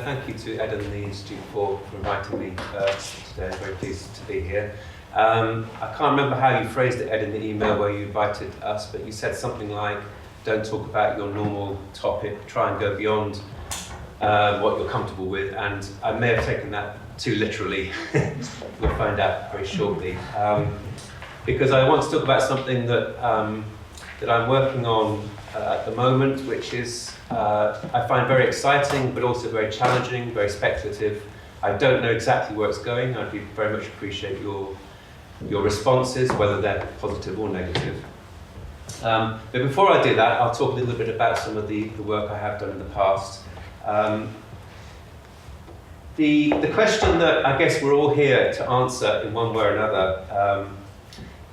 Thank you to Ed and the Institute for inviting me today. I'm very pleased to be here. I can't remember how you phrased it, Ed, in the email where you invited us, but you said something like, don't talk about your normal topic, try and go beyond what you're comfortable with, and I may have taken that too literally. We'll find out very shortly. Because I want to talk about something that I'm working on at the moment, which is I find very exciting, but also very challenging, very speculative. I don't know exactly where it's going. I'd very much appreciate your responses, whether they're positive or negative. But before I do that, I'll talk a little bit about some of the work I have done in the past. The question that I guess we're all here to answer in one way or another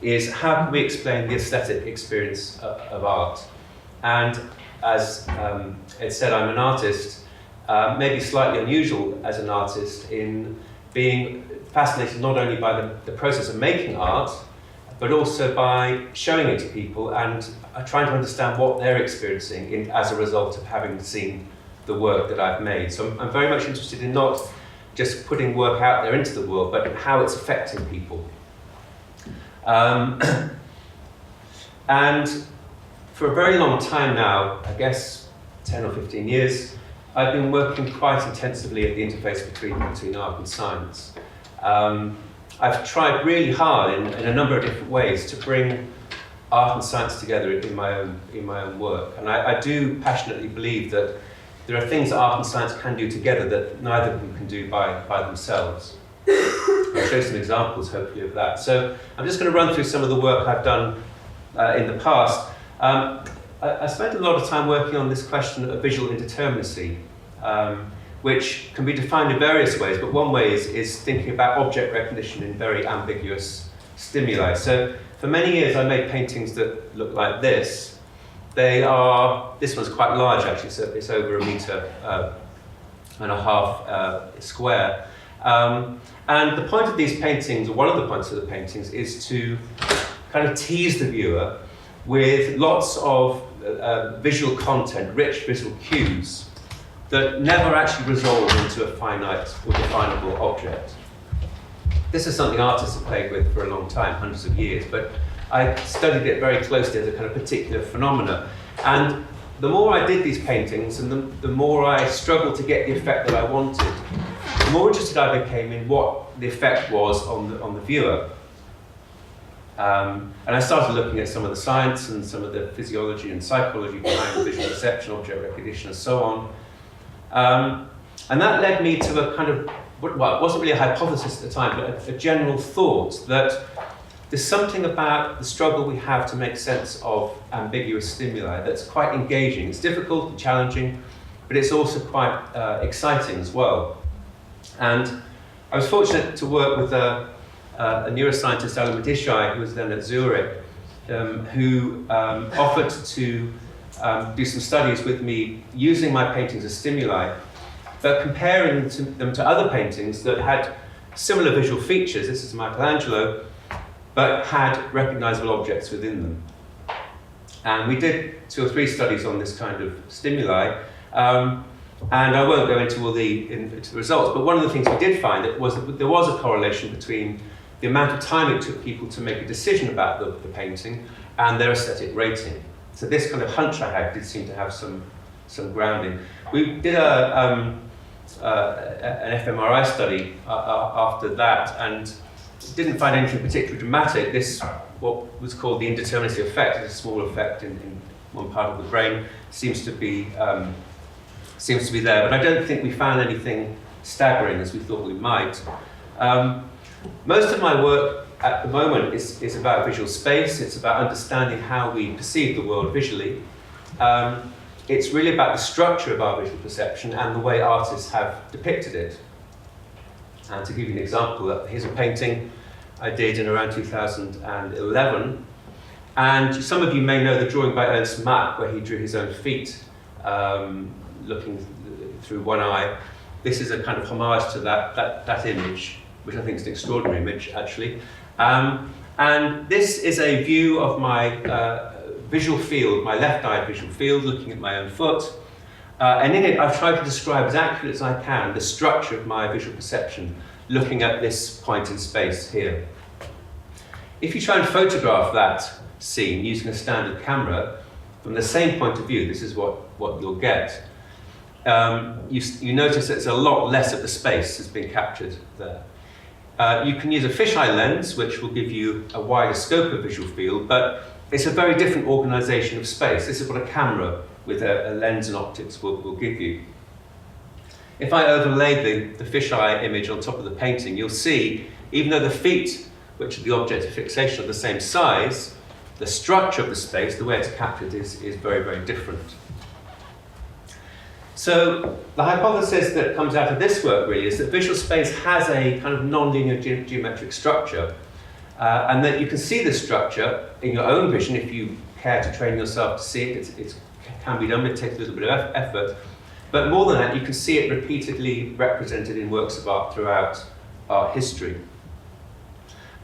is how can we explain the aesthetic experience of art? And as Ed said, I'm an artist, maybe slightly unusual as an artist in being fascinated not only by the process of making art, but also by showing it to people and trying to understand what they're experiencing as a result of having seen the work that I've made. So I'm very much interested in not just putting work out there into the world, but how it's affecting people. And for a very long time now, I guess 10 or 15 years, I've been working quite intensively at the interface between art and science. I've tried really hard in a number of different ways to bring art and science together in my own work. And I do passionately believe that there are things that art and science can do together that neither of them can do by themselves. I'll show some examples, hopefully, of that. So I'm just going to run through some of the work I've done in the past. I spent a lot of time working on this question of visual indeterminacy, which can be defined in various ways, but one way is thinking about object recognition in very ambiguous stimuli. So for many years I made paintings that look like this. This one's quite large actually, so it's over 1.5 meters square. And the point of these paintings, or one of the points of the paintings, is to kind of tease the viewer with lots of visual content, rich visual cues, that never actually resolve into a finite or definable object. This is something artists have played with for a long time, hundreds of years, but I studied it very closely as a kind of particular phenomena. And the more I did these paintings, and the more I struggled to get the effect that I wanted, the more interested I became in what the effect was on the viewer. And I started looking at some of the science and some of the physiology and psychology behind visual perception, object recognition, and so on. And that led me to a kind of, well, it wasn't really a hypothesis at the time, but a general thought that there's something about the struggle we have to make sense of ambiguous stimuli that's quite engaging. It's difficult and challenging, but it's also quite exciting as well. And I was fortunate to work with a neuroscientist, Alan Madishai, who was then at Zurich, who offered to do some studies with me using my paintings as stimuli, but comparing them to other paintings that had similar visual features. This is Michelangelo, but had recognizable objects within them. And we did 2 or 3 studies on this kind of stimuli. And I won't go into all into the results, but one of the things we did find was that there was a correlation between the amount of time it took people to make a decision about the painting and their aesthetic rating. So this kind of hunch I had did seem to have some grounding. We did an fMRI study after that and didn't find anything particularly dramatic. This, what was called the indeterminacy effect, is a small effect in one part of the brain, seems to be there, but I don't think we found anything staggering as we thought we might. Most of my work at the moment is about visual space. It's about understanding how we perceive the world visually. It's really about the structure of our visual perception and the way artists have depicted it. And to give you an example, here's a painting I did in around 2011. And some of you may know the drawing by Ernst Mach, where he drew his own feet, looking through one eye. This is a kind of homage to that image, which I think is an extraordinary image, actually. And this is a view of my visual field, my left eye visual field, looking at my own foot. And in it, I've tried to describe as accurately as I can the structure of my visual perception, looking at this point in space here. If you try and photograph that scene using a standard camera, from the same point of view, this is what you'll get. You notice that there's a lot less of the space that's been captured there. You can use a fisheye lens, which will give you a wider scope of visual field, but it's a very different organisation of space. This is what a camera with a lens and optics will give you. If I overlay the fisheye image on top of the painting, you'll see, even though the feet, which are the object of fixation, are the same size, the structure of the space, the way it's captured, is very, very different. So the hypothesis that comes out of this work really is that visual space has a kind of non-linear geometric structure, and that you can see this structure in your own vision if you care to train yourself to see it. It can be done, but it takes a little bit of effort. But more than that, you can see it repeatedly represented in works of art throughout art history.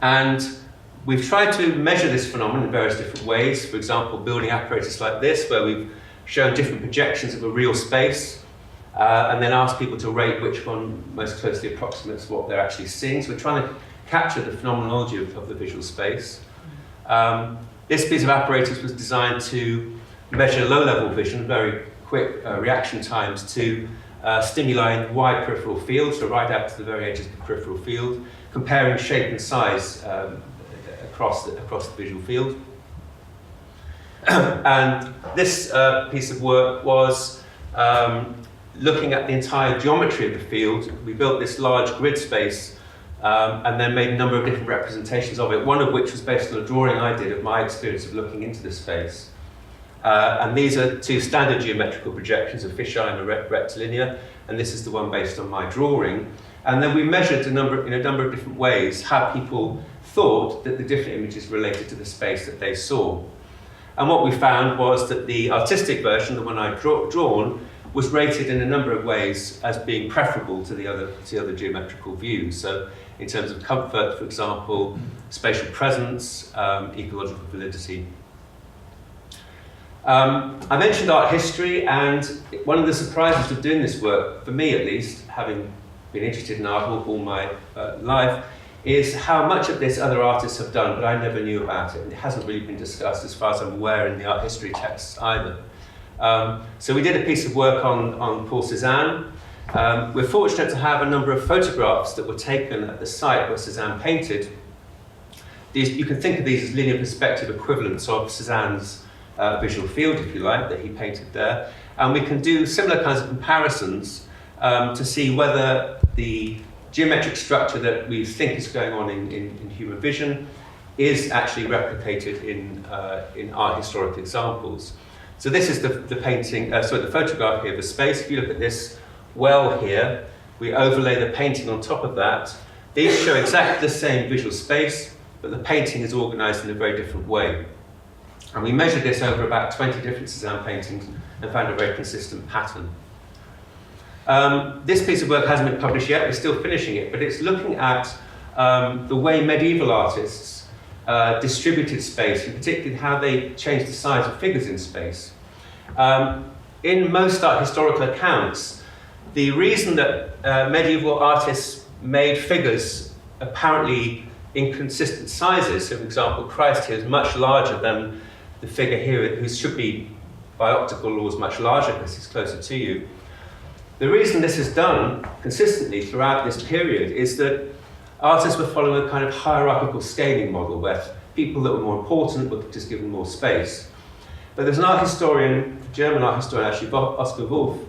And we've tried to measure this phenomenon in various different ways. For example, building apparatus like this, where we've shown different projections of a real space, and then asked people to rate which one most closely approximates what they're actually seeing. So we're trying to capture the phenomenology of the visual space. This piece of apparatus was designed to measure low-level vision, very quick reaction times to stimuli in wide peripheral field, so right out to the very edges of the peripheral field, comparing shape and size across the visual field. And this piece of work was looking at the entire geometry of the field. We built this large grid space and then made a number of different representations of it, one of which was based on a drawing I did of my experience of looking into the space. And these are two standard geometrical projections, a fisheye and a rectilinear, and this is the one based on my drawing. And then we measured in a number of different ways how people thought that the different images related to the space that they saw. And what we found was that the artistic version, the one I'd drawn, was rated in a number of ways as being preferable to the other geometrical views. So in terms of comfort, for example, spatial presence, ecological validity. I mentioned art history, and one of the surprises of doing this work, for me at least, having been interested in art all my life, is how much of this other artists have done, but I never knew about it. And it hasn't really been discussed, as far as I'm aware, in the art history texts either. So we did a piece of work on Paul Cézanne. We're fortunate to have a number of photographs that were taken at the site where Cézanne painted. You can think of these as linear perspective equivalents of Cézanne's visual field, if you like, that he painted there. And we can do similar kinds of comparisons to see whether the geometric structure that we think is going on in human vision is actually replicated in art historic examples. So this is the photograph here of a space. If you look at this well here, we overlay the painting on top of that. These show exactly the same visual space, but the painting is organized in a very different way. And we measured this over about 20 different Cézanne paintings and found a very consistent pattern. This piece of work hasn't been published yet, we're still finishing it, but it's looking at the way medieval artists distributed space, and particularly how they changed the size of figures in space. In most art historical accounts, the reason that medieval artists made figures apparently inconsistent sizes, so for example, Christ here is much larger than the figure here, who should be, by optical laws, much larger because he's closer to you. The reason this is done consistently throughout this period is that artists were following a kind of hierarchical scaling model where people that were more important were just given more space. But there's an art historian, a German art historian actually, Oscar Wolf,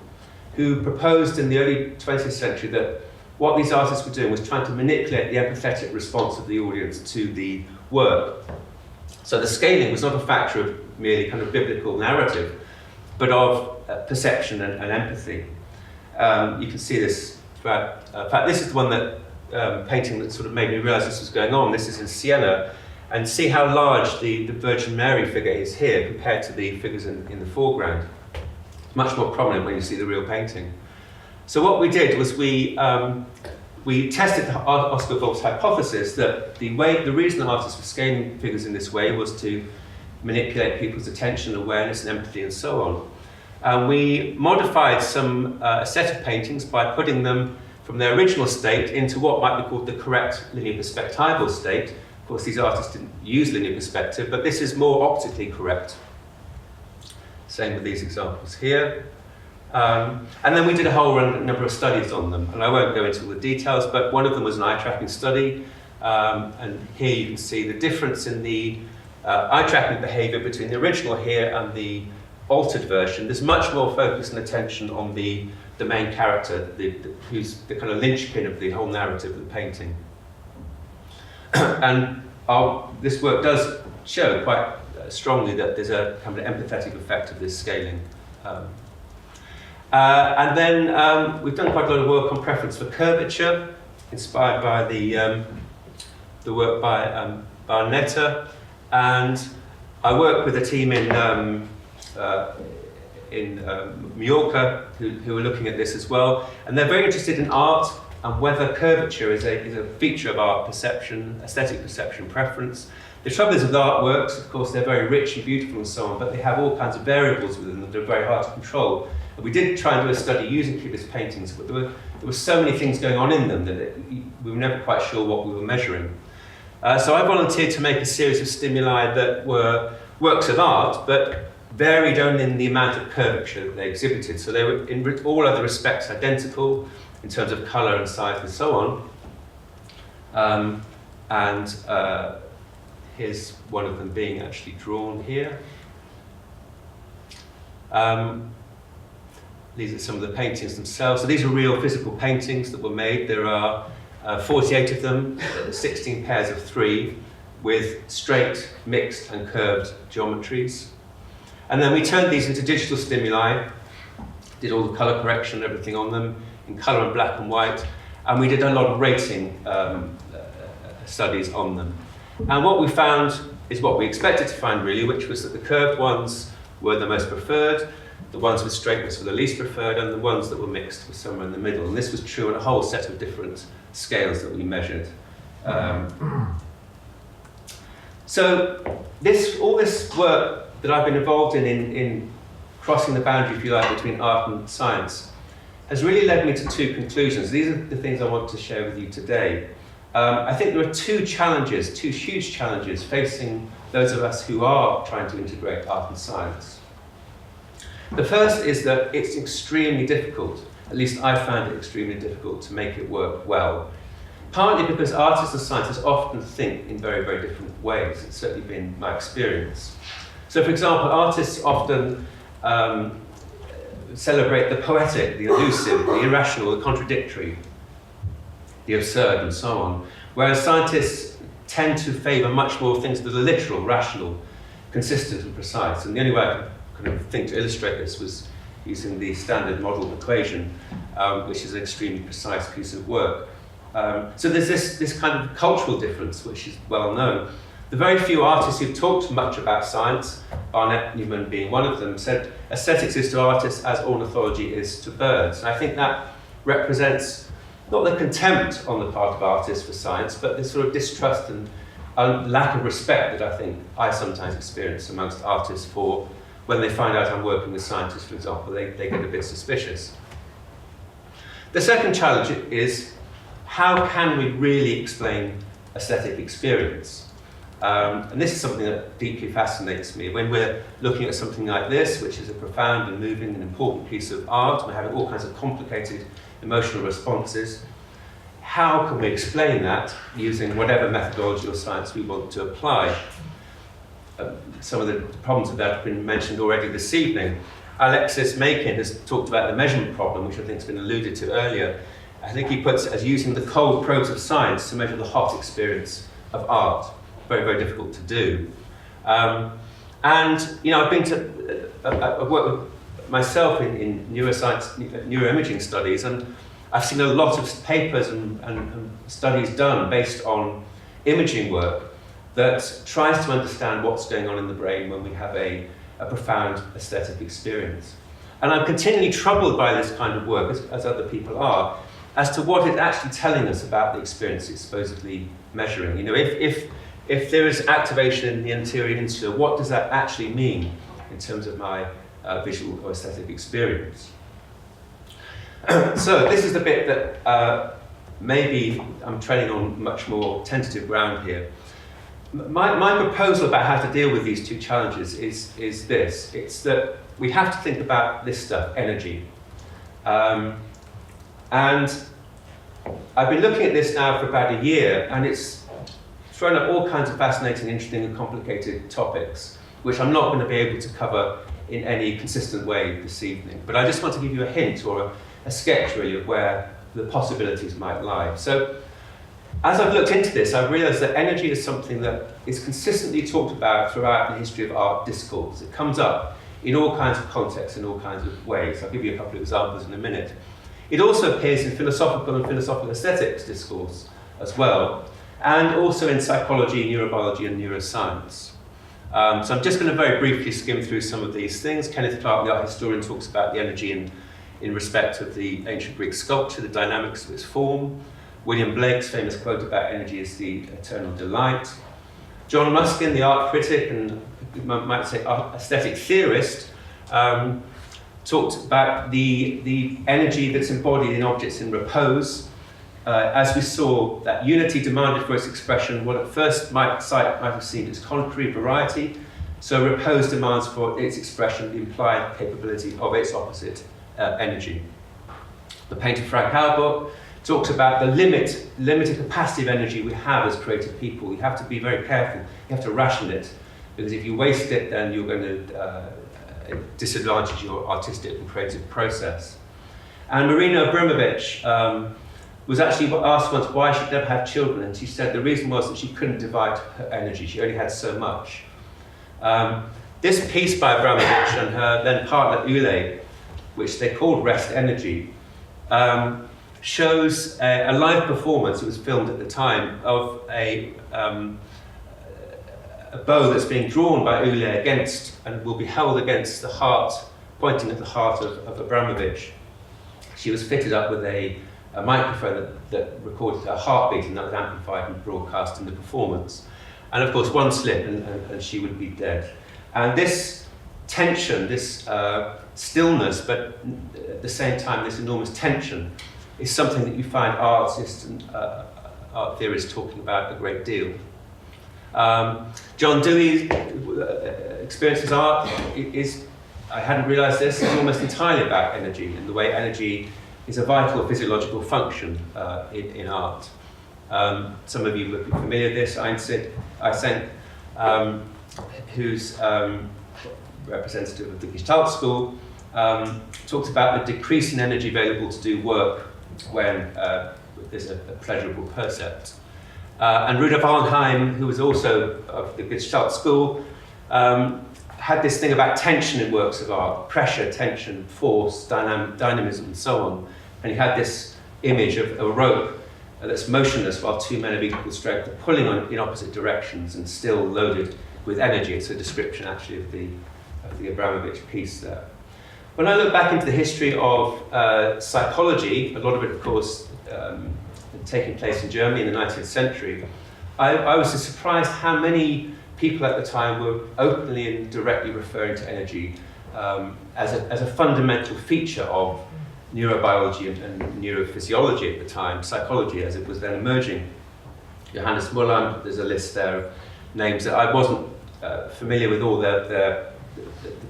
who proposed in the early 20th century that what these artists were doing was trying to manipulate the empathetic response of the audience to the work. So the scaling was not a factor of merely kind of biblical narrative, but of perception and empathy. You can see this throughout. In fact, this is the one that painting that sort of made me realise this was going on. This is in Siena, and see how large the Virgin Mary figure is here compared to the figures in the foreground. It's much more prominent when you see the real painting. So what we did was we tested Oscar Wolf's hypothesis that the reason artists were scaling figures in this way was to manipulate people's attention, awareness, and empathy, and so on. And we modified a set of paintings by putting them from their original state into what might be called the correct linear perspectival state. Of course, these artists didn't use linear perspective, but this is more optically correct. Same with these examples here. And then we did a whole number of studies on them, and I won't go into all the details, but one of them was an eye tracking study, and here you can see the difference in the eye tracking behavior between the original here and the altered version. There's much more focus and attention on the main character, who's the kind of linchpin of the whole narrative of the painting. And this work does show quite strongly that there's a kind of empathetic effect of this scaling. And then we've done quite a lot of work on preference for curvature, inspired by the work by Barnetta, and I work with a team in Mallorca who are looking at this as well, and they're very interested in art and whether curvature is a feature of art perception, aesthetic perception preference. The trouble is with artworks, of course, they're very rich and beautiful and so on, but they have all kinds of variables within them that are very hard to control. And we did try and do a study using Cubist paintings, but there were so many things going on in them that we were never quite sure what we were measuring. So I volunteered to make a series of stimuli that were works of art, but varied only in the amount of curvature that they exhibited. So they were in all other respects identical in terms of colour and size and so on. Here's one of them being actually drawn here. These are some of the paintings themselves. So these are real physical paintings that were made. There are 48 of them, 16 pairs of 3, with straight, mixed and curved geometries. And then we turned these into digital stimuli, did all the colour correction and everything on them in colour and black and white, and we did a lot of rating studies on them. And what we found is what we expected to find really, which was that the curved ones were the most preferred, the ones with straightness were the least preferred, and the ones that were mixed were somewhere in the middle. And this was true on a whole set of different scales that we measured. So all this work that I've been involved in crossing the boundary, if you like, between art and science, has really led me to 2 conclusions. These are the things I want to share with you today. I think there are 2 huge challenges facing those of us who are trying to integrate art and science. The first is that it's extremely difficult, at least I found it extremely difficult, to make it work well. Partly because artists and scientists often think in very, very different ways. It's certainly been my experience. So for example, artists often celebrate the poetic, the elusive, the irrational, the contradictory, the absurd and so on, whereas scientists tend to favour much more things that are literal, rational, consistent and precise. And the only way I could kind of think to illustrate this was using the standard model equation, which is an extremely precise piece of work. So there's this kind of cultural difference, which is well known. The very few artists who've talked much about science, Barnett Newman being one of them, said aesthetics is to artists as ornithology is to birds. And I think that represents not the contempt on the part of artists for science, but this sort of distrust and lack of respect that I think I sometimes experience amongst artists for when they find out I'm working with scientists, for example, they get a bit suspicious. The second challenge is, how can we really explain aesthetic experience? And this is something that deeply fascinates me. When we're looking at something like this, which is a profound and moving and important piece of art, we're having all kinds of complicated emotional responses, how can we explain that using whatever methodology or science we want to apply? Some of the problems of that have been mentioned already this evening. Alexis Makin has talked about the measurement problem, which I think has been alluded to earlier. I think he puts it as using the cold prose of science to measure the hot experience of art. Very, very difficult to do. And, you know, I've worked with myself in neuroscience, neuroimaging studies, and I've seen a lot of papers and studies done based on imaging work that tries to understand what's going on in the brain when we have a profound aesthetic experience. And I'm continually troubled by this kind of work, as other people are, as to what it's actually telling us about the experience it's supposedly measuring. You know, if there is activation in the anterior insula, what does that actually mean in terms of my visual or aesthetic experience. So this is the bit that maybe I'm treading on much more tentative ground here. My proposal about how to deal with these two challenges is this. It's that we have to think about this stuff, energy. And I've been looking at this now for about a year, and it's thrown up all kinds of fascinating, interesting, and complicated topics, which I'm not going to be able to cover in any consistent way this evening. But I just want to give you a hint or a sketch, really, of where the possibilities might lie. So, as I've looked into this, I've realised that energy is something that is consistently talked about throughout the history of art discourse. It comes up in all kinds of contexts, in all kinds of ways. I'll give you a couple of examples in a minute. It also appears in philosophical and philosophical aesthetics discourse as well, and also in psychology, neurobiology, and neuroscience. So I'm just going to very briefly skim through some of these things. Kenneth Clark, the art historian, talks about the energy in respect of the ancient Greek sculpture, the dynamics of its form. William Blake's famous quote about energy is the eternal delight. John Ruskin, the art critic and you might say aesthetic theorist, talked about the energy that's embodied in objects in repose. As we saw, that unity demanded for its expression what at first sight might have seemed as contrary variety, so repose demands for its expression the implied capability of its opposite, energy. The painter Frank Auerbach talks about the limited capacity of energy we have as creative people. You have to be very careful, you have to ration it, because if you waste it, then you're going to disadvantage your artistic and creative process. And Marina Abramovich was actually asked once why she'd never had children, and she said the reason was that she couldn't divide her energy, she only had so much. This piece by Abramovich and her then partner Ule, which they called Rest Energy, shows a live performance, it was filmed at the time, of a bow that's being drawn by Ule against, and will be held against the heart, pointing at the heart of Abramovich. She was fitted up with a microphone that recorded her heartbeat, and that was amplified and broadcast in the performance. And of course, one slip and she would be dead. And this tension, this stillness, but at the same time, this enormous tension, is something that you find artists and art theorists talking about a great deal. John Dewey's experience as art is, I hadn't realised this, is almost entirely about energy and the way energy is a vital physiological function in art. Some of you would be familiar with this. Eysenck, who's representative of the Gestalt school, talks about the decrease in energy available to do work when there's a pleasurable percept. And Rudolf Arnheim, who was also of the Gestalt school, had this thing about tension in works of art, pressure, tension, force, dynamism, and so on. And he had this image of a rope that's motionless while two men of equal strength are pulling in opposite directions and still loaded with energy. It's a description, actually, of the Abramovich piece there. When I look back into the history of psychology, a lot of it, of course, taking place in Germany in the 19th century, I was surprised how many people at the time were openly and directly referring to energy as a fundamental feature of neurobiology and neurophysiology at the time, psychology as it was then emerging. Johannes Muller, there's a list there of names that I wasn't familiar with all the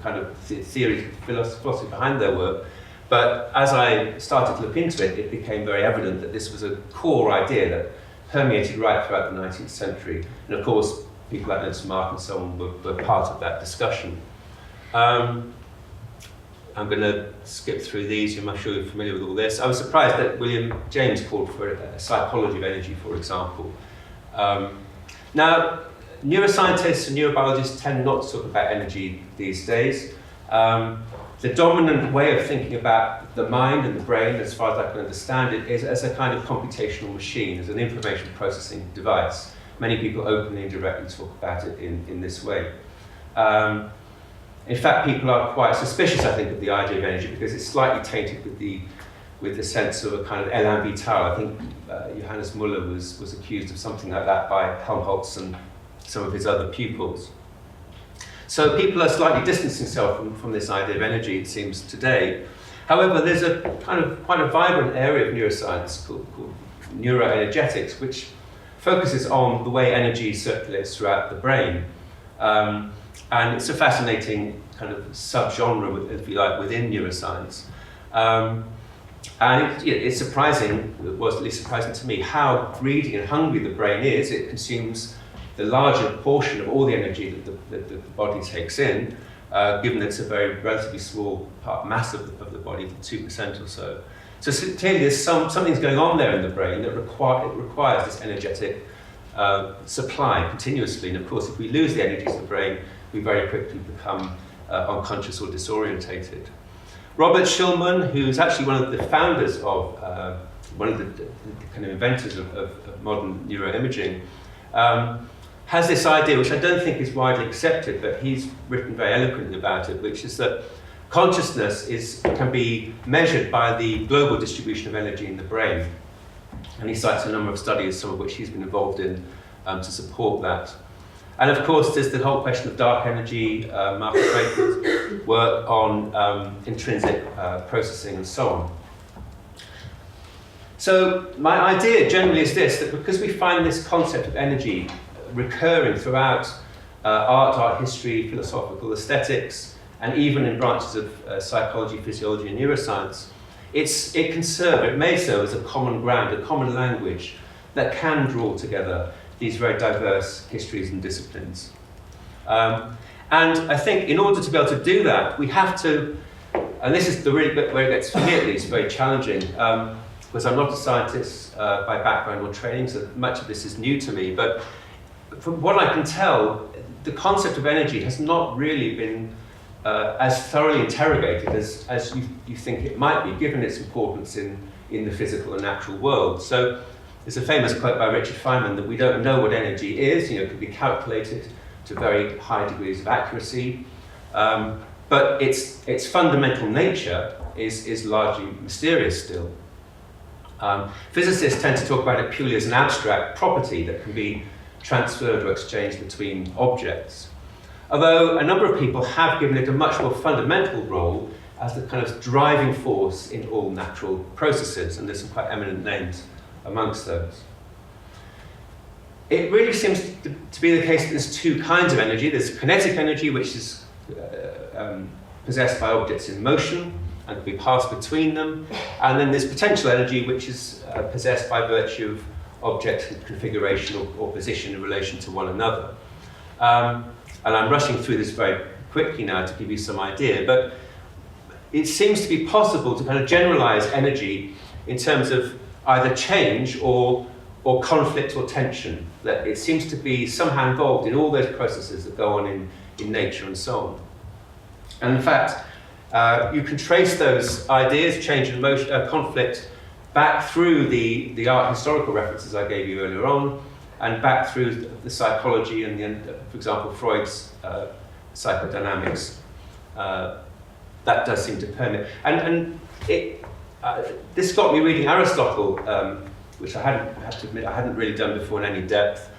kind of theory, philosophy behind their work, but as I started to look into it, it became very evident that this was a core idea that permeated right throughout the 19th century. And of course, people like Ernst Mach and so on were part of that discussion. I'm going to skip through these, I'm sure you're familiar with all this. I was surprised that William James called for a psychology of energy, for example. Now, neuroscientists and neurobiologists tend not to talk about energy these days. The dominant way of thinking about the mind and the brain, as far as I can understand it, is as a kind of computational machine, as an information processing device. Many people openly and directly talk about it in this way. In fact, people are quite suspicious, I think, of the idea of energy because it's slightly tainted with the sense of a kind of élan vital. I think Johannes Muller was accused of something like that by Helmholtz and some of his other pupils. So people are slightly distancing themselves from this idea of energy, it seems, today. However, there's a kind of quite a vibrant area of neuroscience called neuroenergetics, which focuses on the way energy circulates throughout the brain. And it's a fascinating kind of subgenre, if you like, within neuroscience. And it's surprising, it was at least surprising to me, how greedy and hungry the brain is. It consumes the larger portion of all the energy that the body takes in, given that it's a very relatively small mass of the body, 2% or so. So clearly there's something's going on there in the brain that requires this energetic supply continuously. And of course, if we lose the energy to the brain, we very quickly become unconscious or disorientated. Robert Shulman, who's actually one of the founders of, one of the kind of inventors of modern neuroimaging, has this idea, which I don't think is widely accepted, but he's written very eloquently about it, which is that consciousness can be measured by the global distribution of energy in the brain. And he cites a number of studies, some of which he's been involved in, to support that. And of course, there's the whole question of dark energy, Marcus Rako's work on intrinsic processing and so on. So my idea generally is this, that because we find this concept of energy recurring throughout art history, philosophical aesthetics, and even in branches of psychology, physiology, and neuroscience, it may serve as a common ground, a common language that can draw together these very diverse histories and disciplines. And I think in order to be able to do that, we have to, and this is the really bit where it gets, for me at least, very challenging, because I'm not a scientist by background or training, so much of this is new to me, but from what I can tell, the concept of energy has not really been as thoroughly interrogated as you think it might be, given its importance in the physical and natural world. So there's a famous quote by Richard Feynman that we don't know what energy is. It can be calculated to very high degrees of accuracy, but its fundamental nature is largely mysterious still. Physicists tend to talk about it purely as an abstract property that can be transferred or exchanged between objects. Although a number of people have given it a much more fundamental role as the kind of driving force in all natural processes, and there's some quite eminent names amongst those. It really seems to be the case that there's two kinds of energy. There's kinetic energy, which is possessed by objects in motion and can be passed between them, and then there's potential energy, which is possessed by virtue of objects in configuration or position in relation to one another. And I'm rushing through this very quickly now to give you some idea, but it seems to be possible to kind of generalize energy in terms of either change or conflict or tension, that it seems to be somehow involved in all those processes that go on in nature and so on. And in fact, you can trace those ideas, change and motion, conflict, back through the art historical references I gave you earlier on, and back through the psychology and, for example, Freud's psychodynamics. That does seem to permeate. And this got me reading Aristotle, which I have to admit I hadn't really done before in any depth,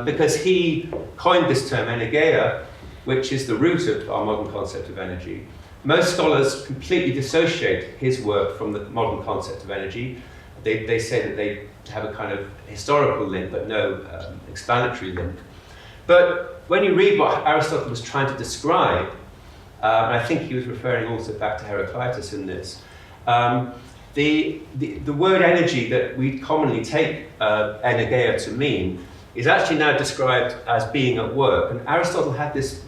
because he coined this term energeia, which is the root of our modern concept of energy. Most scholars completely dissociate his work from the modern concept of energy. They say that they have a kind of historical link, but no explanatory link. But when you read what Aristotle was trying to describe, and I think he was referring also back to Heraclitus in this, the word energy that we commonly take energeia to mean is actually now described as being at work. And Aristotle had this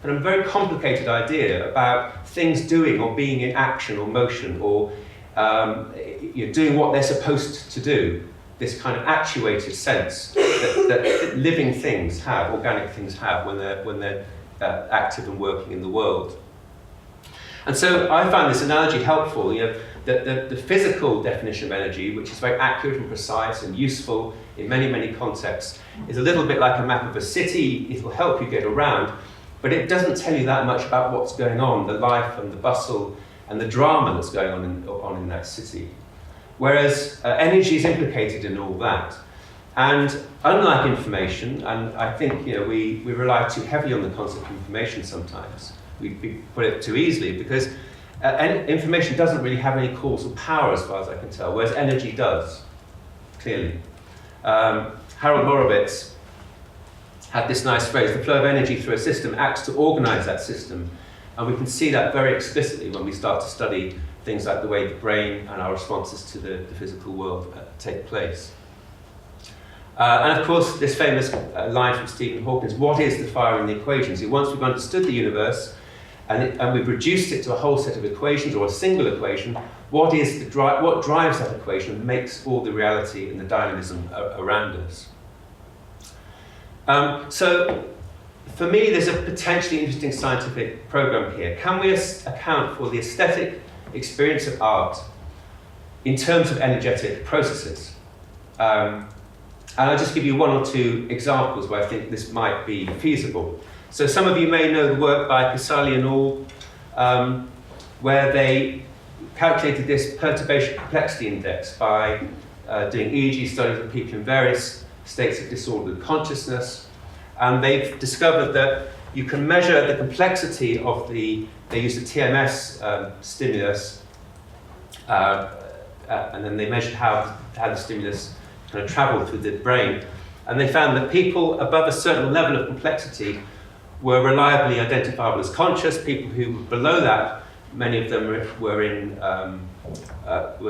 kind of very complicated idea about things doing or being in action or motion or doing what they're supposed to do, this kind of actuated sense that living things have, organic things have when they're active and working in the world. And so I found this analogy helpful, that the physical definition of energy, which is very accurate and precise and useful in many, many contexts, is a little bit like a map of a city. It will help you get around, but it doesn't tell you that much about what's going on, the life and the bustle and the drama that's going on in that city. Whereas energy is implicated in all that. And unlike information, and I think we rely too heavily on the concept of information sometimes. We put it too easily because information doesn't really have any causal power as far as I can tell, whereas energy does, clearly. Harold Moravitz had this nice phrase: the flow of energy through a system acts to organize that system. And we can see that very explicitly when we start to study things like the way the brain and our responses to the physical world take place. And of course, this famous line from Stephen Hawking: what is the fire in the equations? Once we've understood the universe and we've reduced it to a whole set of equations or a single equation, what drives that equation and makes all the reality and the dynamism around us? So for me, there's a potentially interesting scientific program here. Can we account for the aesthetic experience of art in terms of energetic processes? And I'll just give you one or two examples where I think this might be feasible. So some of you may know the work by Casali and al, where they calculated this perturbation complexity index by doing EEG studies of people in various states of disordered consciousness. And they've discovered that you can measure the complexity of they used a TMS stimulus, and then they measured how the stimulus kind of traveled through the brain. And they found that people above a certain level of complexity were reliably identifiable as conscious. People who were below that, many of them were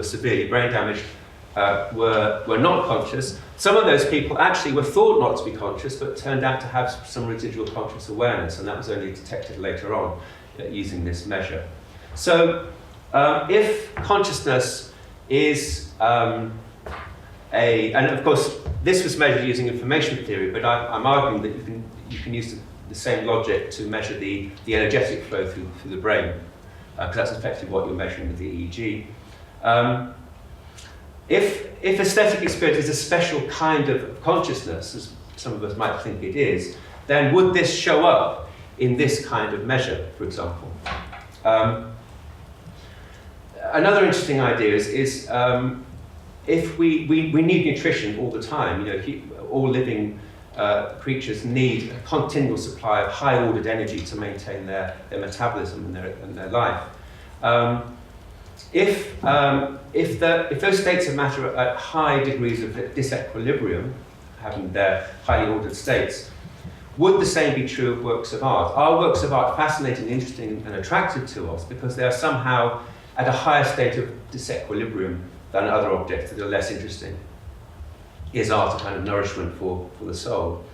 severely brain damaged, were not conscious. Some of those people actually were thought not to be conscious, but turned out to have some residual conscious awareness, and that was only detected later on using this measure. So if consciousness is and of course this was measured using information theory, but I'm arguing that you can use the same logic to measure the energetic flow through the brain, because that's effectively what you're measuring with the EEG. If aesthetic experience is a special kind of consciousness, as some of us might think it is, then would this show up in this kind of measure, for example? Another interesting idea is if we need nutrition all the time. All living creatures need a continual supply of high-ordered energy to maintain their metabolism and their life. If those states of matter are at high degrees of disequilibrium, having their highly ordered states, would the same be true of works of art? Are works of art fascinating, interesting, and attractive to us because they are somehow at a higher state of disequilibrium than other objects that are less interesting? Is art a kind of nourishment for the soul?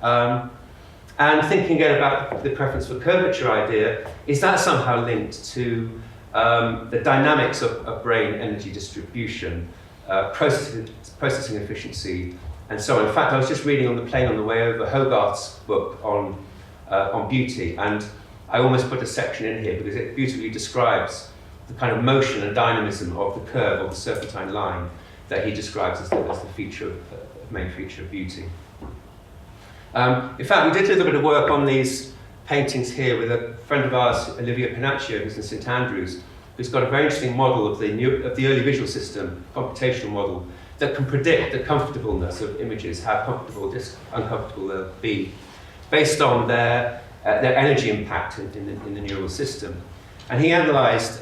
And thinking again about the preference for curvature idea, is that somehow linked to the dynamics of brain energy distribution, processing efficiency, and so on? In fact, I was just reading on the plane on the way over Hogarth's book on beauty, and I almost put a section in here because it beautifully describes the kind of motion and dynamism of the curve of the serpentine line that he describes as the main feature of beauty. In fact, we did a little bit of work on these paintings here with a friend of ours, Olivia Panaccio, who's in St Andrews, who's got a very interesting model of the early visual system, computational model, that can predict the comfortableness of images, how comfortable or uncomfortable they'll be, based on their energy impact in the neural system. And he analysed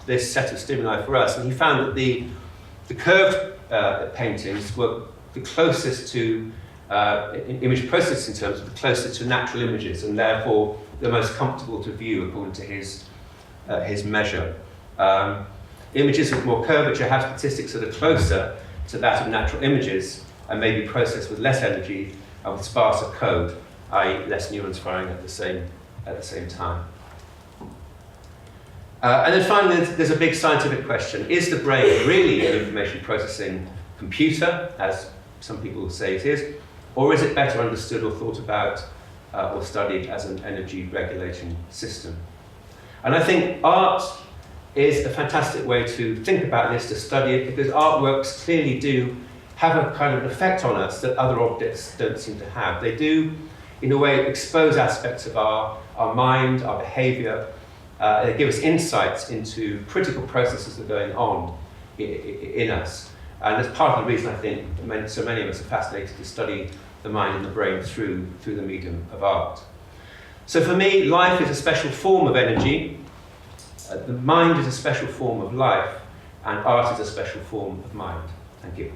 this set of stimuli for us, and he found that the curved paintings were the closest to, in image processing terms, the closest to natural images, and therefore the most comfortable to view according to his measure. Images with more curvature have statistics that are closer to that of natural images and may be processed with less energy and with sparser code, i.e. less neurons firing at the same time. And then finally, there's a big scientific question. Is the brain really an information processing computer, as some people say it is, or is it better understood or thought about or studied as an energy regulating system? And I think art is a fantastic way to think about this, to study it, because artworks clearly do have a kind of an effect on us that other objects don't seem to have. They do, in a way, expose aspects of our mind, our behavior. They give us insights into critical processes that are going on in us. And that's part of the reason I think so many of us are fascinated to study the mind and the brain through the medium of art. So for me, life is a special form of energy, the mind is a special form of life, and art is a special form of mind. Thank you.